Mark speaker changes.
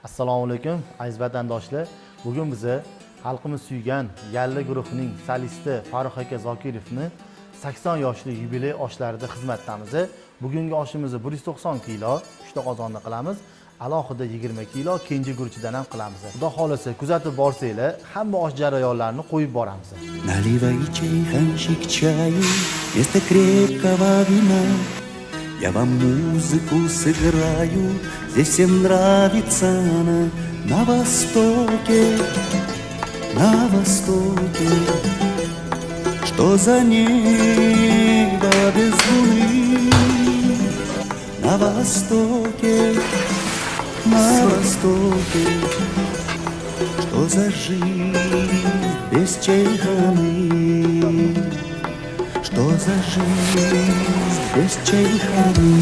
Speaker 1: Assalomu alaykum aziz vatandoshlar. Bugun biz xalqimiz suygan Yalla guruhining solisti Farruh aka Zokirovni 80 yoshli yubiley oshlarida xizmatdamiz. Bugungi oshimizni 190 kilo uchta qozonda qilamiz. Alohida 20 kilo kenji guruchidan ham qilamiz. Xudo xolasa kuzatib borsanglar, hamma osh jarayonlarini qo'yib boramiz.
Speaker 2: Наливай чайханчик чаю вместо крепкого вина. Я вам музыку сыграю, здесь всем нравится она. На востоке, что за небо без луны. На востоке, что за жизнь без чайханы. Что за жизнь без чайханы?